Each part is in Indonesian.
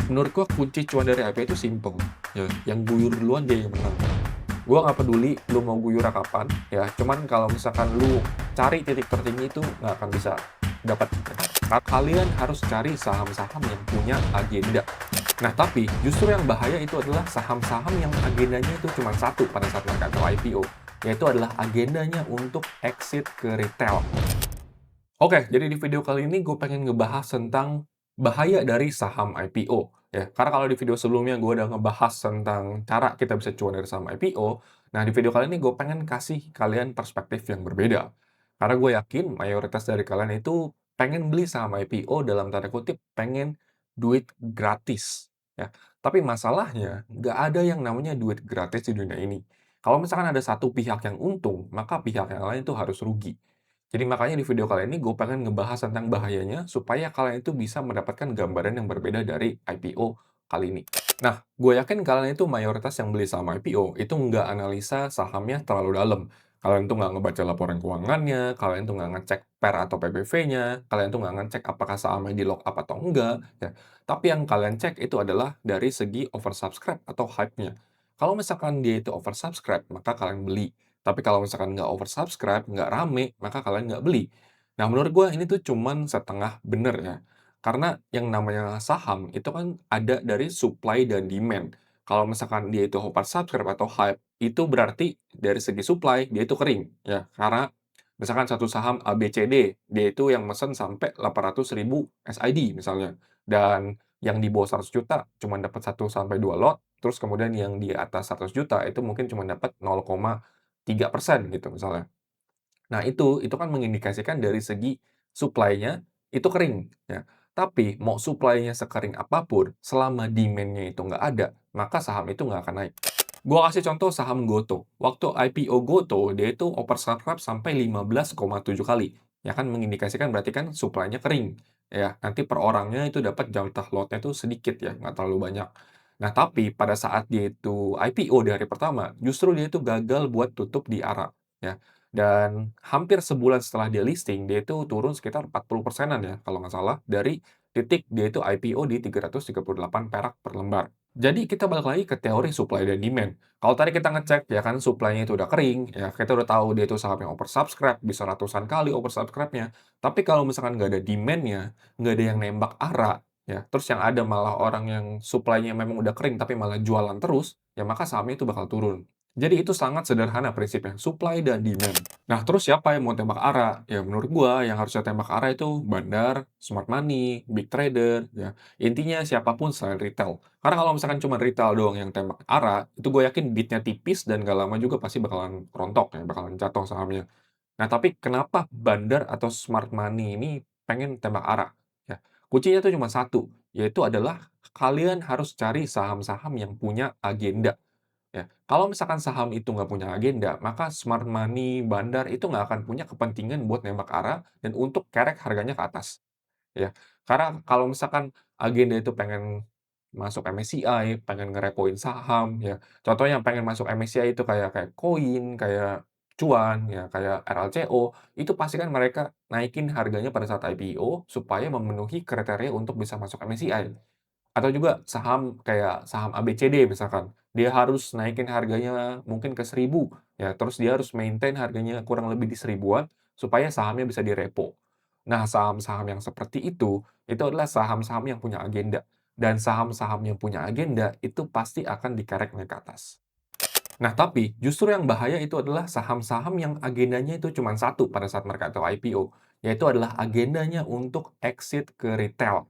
Menurut gua kunci cuan dari IPO itu simpel, ya, yang guyur duluan dia yang menang. Gua nggak peduli lu mau guyurnya kapan, ya, cuman kalau misalkan lu cari titik tertinggi itu nggak akan bisa dapat. Kalian harus cari saham-saham yang punya agenda. Nah, tapi justru yang bahaya itu adalah saham-saham yang agendanya itu cuma satu pada saat mereka ke IPO, yaitu adalah agendanya untuk exit ke retail. Oke, jadi di video kali ini gue pengen ngebahas tentang bahaya dari saham IPO, ya. Karena kalau di video sebelumnya gue udah ngebahas tentang cara kita bisa cuan dari saham IPO, nah di video kali ini gue pengen kasih kalian perspektif yang berbeda. Karena gue yakin mayoritas dari kalian itu pengen beli saham IPO dalam tanda kutip pengen duit gratis, ya. Tapi masalahnya nggak ada yang namanya duit gratis di dunia ini. Kalau misalkan ada satu pihak yang untung, maka pihak yang lain itu harus rugi. Jadi makanya di video kali ini gue pengen ngebahas tentang bahayanya supaya kalian itu bisa mendapatkan gambaran yang berbeda dari IPO kali ini. Nah, gue yakin kalian itu mayoritas yang beli saham IPO itu nggak analisa sahamnya terlalu dalam. Kalian tuh nggak ngebaca laporan keuangannya, kalian tuh nggak ngecek PER atau PBV-nya, kalian tuh nggak ngecek apakah sahamnya di lock up atau enggak, ya. Tapi yang kalian cek itu adalah dari segi oversubscribe atau hype-nya. Kalau misalkan dia itu oversubscribe, maka kalian beli. Tapi kalau misalkan nggak oversubscribe, nggak rame, maka kalian nggak beli. Nah, menurut gue ini tuh cuman setengah bener ya. Karena yang namanya saham itu kan ada dari supply dan demand. Kalau misalkan dia itu oversubscribe atau hype, itu berarti dari segi supply dia itu kering ya. Karena misalkan satu saham ABCD, dia itu yang mesen sampai 800.000 SID misalnya. Dan yang di bawah 100 juta cuma dapat 1 sampai 2 lot, terus kemudian yang di atas 100 juta itu mungkin cuma dapat 0,3% gitu misalnya. Nah itu kan mengindikasikan dari segi supply-nya itu kering, ya. Tapi mau supply-nya sekering apapun, selama demand-nya itu nggak ada, maka saham itu nggak akan naik. Gua kasih contoh saham Gotoh. Waktu IPO Gotoh, dia itu oversubscribe sampai 15,7 kali. Ya kan mengindikasikan berarti kan supply-nya kering. Ya, nanti per orangnya itu dapat jatah lotnya itu sedikit ya, nggak terlalu banyak. Nah, tapi pada saat dia itu IPO di hari pertama, justru dia itu gagal buat tutup di ARA, ya. Dan hampir sebulan setelah dia listing, dia itu turun sekitar 40%-an ya, kalau nggak salah, dari titik dia itu IPO di 338 perak per lembar. Jadi kita balik lagi ke teori supply dan demand. Kalau tadi kita ngecek, ya kan supply-nya itu udah kering, ya kita udah tahu dia itu saham yang oversubscribe, bisa ratusan kali oversubscribe-nya. Tapi kalau misalkan nggak ada demand-nya, nggak ada yang nembak ARA, ya, terus yang ada malah orang yang supply-nya memang udah kering tapi malah jualan terus, ya maka sahamnya itu bakal turun. Jadi itu sangat sederhana prinsipnya, supply dan demand. Nah, terus siapa yang mau tembak arah? Ya menurut gua yang harusnya tembak arah itu bandar, smart money, big trader, ya. Intinya siapapun selain retail. Karena kalau misalkan cuma retail doang yang tembak arah, itu gue yakin beat-nya tipis dan gak lama juga pasti bakalan rontok ya, bakalan jatuh sahamnya. Nah, tapi kenapa bandar atau smart money ini pengen tembak arah? Ya, kuncinya itu cuma satu, yaitu adalah kalian harus cari saham-saham yang punya agenda. Ya, kalau misalkan saham itu nggak punya agenda, maka smart money, bandar itu nggak akan punya kepentingan buat nembak arah dan untuk kerek harganya ke atas, ya. Karena kalau misalkan agenda itu pengen masuk MSCI, pengen ngerepoin saham, ya. Contohnya yang pengen masuk MSCI itu kayak kayak koin, kayak cuan, ya, kayak RLCO, itu pasti kan mereka naikin harganya pada saat IPO supaya memenuhi kriteria untuk bisa masuk MSCI. Atau juga saham kayak saham ABCD misalkan, dia harus naikin harganya mungkin ke 1.000 ya, terus dia harus maintain harganya kurang lebih di 1.000-an supaya sahamnya bisa direpo. Nah, saham-saham yang seperti itu adalah saham-saham yang punya agenda, dan saham-saham yang punya agenda itu pasti akan dikerek naik ke atas. Nah, tapi justru yang bahaya itu adalah saham-saham yang agendanya itu cuma satu pada saat mereka itu IPO, yaitu adalah agendanya untuk exit ke retail.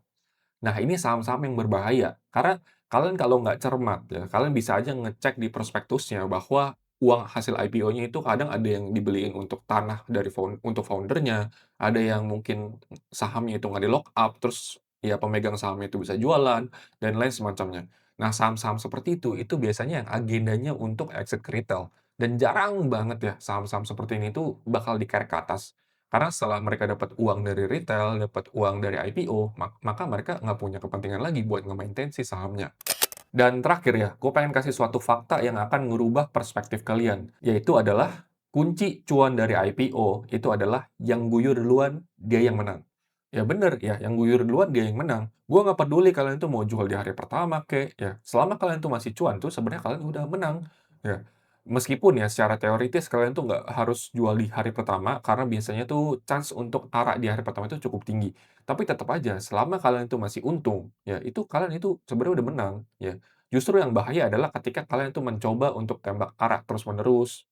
Nah, ini saham-saham yang berbahaya, karena kalian kalau nggak cermat ya, kalian bisa aja ngecek di prospektusnya bahwa uang hasil IPO-nya itu kadang ada yang dibeliin untuk tanah dari untuk founder-nya, ada yang mungkin sahamnya itu nggak di-lock up, terus ya pemegang sahamnya itu bisa jualan, dan lain semacamnya. Nah, saham-saham seperti itu biasanya yang agendanya untuk exit ke retail, dan jarang banget ya saham-saham seperti ini tuh bakal dikerek ke atas. Karena setelah mereka dapat uang dari retail, dapat uang dari IPO, maka mereka nggak punya kepentingan lagi buat nge-maintain si sahamnya. Dan terakhir ya, gue pengen kasih suatu fakta yang akan ngerubah perspektif kalian, yaitu adalah kunci cuan dari IPO itu adalah yang guyur duluan, dia yang menang. Ya bener, ya yang guyur duluan dia yang menang. Gua nggak peduli kalian tuh mau jual di hari pertama kek, ya selama kalian tuh masih cuan tuh sebenarnya kalian udah menang, ya. Meskipun ya secara teoritis kalian tuh nggak harus jual di hari pertama, karena biasanya tuh chance untuk arah di hari pertama itu cukup tinggi. Tapi tetap aja selama kalian itu masih untung, ya itu kalian itu sebenarnya udah menang, ya. Justru yang bahaya adalah ketika kalian tuh mencoba untuk tembak arah terus-menerus,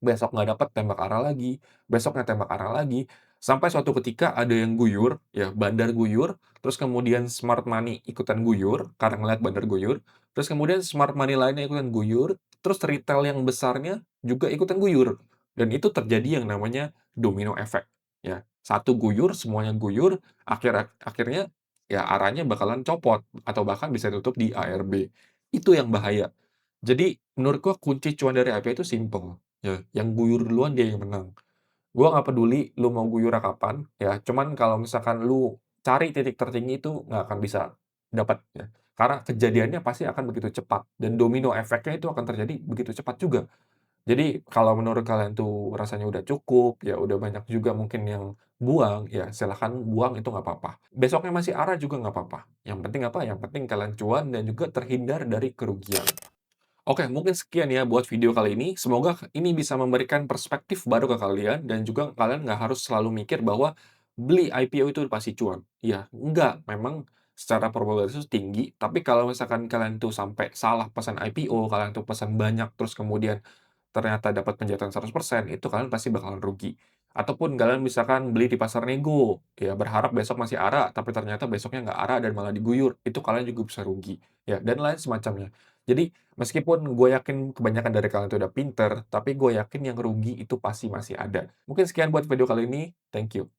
besok nggak dapet tembak arah lagi, besoknya tembak arah lagi, sampai suatu ketika ada yang guyur, ya bandar guyur, terus kemudian smart money ikutan guyur, karena ngelihat bandar guyur, terus kemudian smart money lainnya ikutan guyur, terus retail yang besarnya juga ikutan guyur. Dan itu terjadi yang namanya domino effect, ya. Satu guyur, semuanya guyur, akhirnya ya arahnya bakalan copot atau bahkan bisa tutup di ARB. Itu yang bahaya. Jadi menurut gua kunci cuan dari IPO itu simpel. Ya, yang guyur duluan dia yang menang. Gua nggak peduli lu mau guyurnya kapan, ya, cuman kalau misalkan lu cari titik tertinggi itu nggak akan bisa dapat, ya. Karena kejadiannya pasti akan begitu cepat dan domino efeknya itu akan terjadi begitu cepat juga. Jadi kalau menurut kalian tuh rasanya udah cukup, ya udah banyak juga mungkin yang buang, ya silahkan buang itu nggak apa-apa. Besoknya masih arah juga nggak apa-apa. Yang penting apa? Yang penting kalian cuan dan juga terhindar dari kerugian. Oke, mungkin sekian ya buat video kali ini. Semoga ini bisa memberikan perspektif baru ke kalian dan juga kalian nggak harus selalu mikir bahwa beli IPO itu pasti cuan. Ya, enggak. Memang secara probabilitas itu tinggi, tapi kalau misalkan kalian tuh sampai salah pesan IPO, kalian tuh pesan banyak, terus kemudian ternyata dapat penjatuhan 100%, itu kalian pasti bakalan rugi. Ataupun kalian misalkan beli di pasar nego, ya berharap besok masih ARA, tapi ternyata besoknya nggak ARA dan malah diguyur, itu kalian juga bisa rugi, ya, dan lain semacamnya. Jadi, meskipun gue yakin kebanyakan dari kalian itu udah pinter, tapi gue yakin yang rugi itu pasti masih ada. Mungkin sekian buat video kali ini, thank you.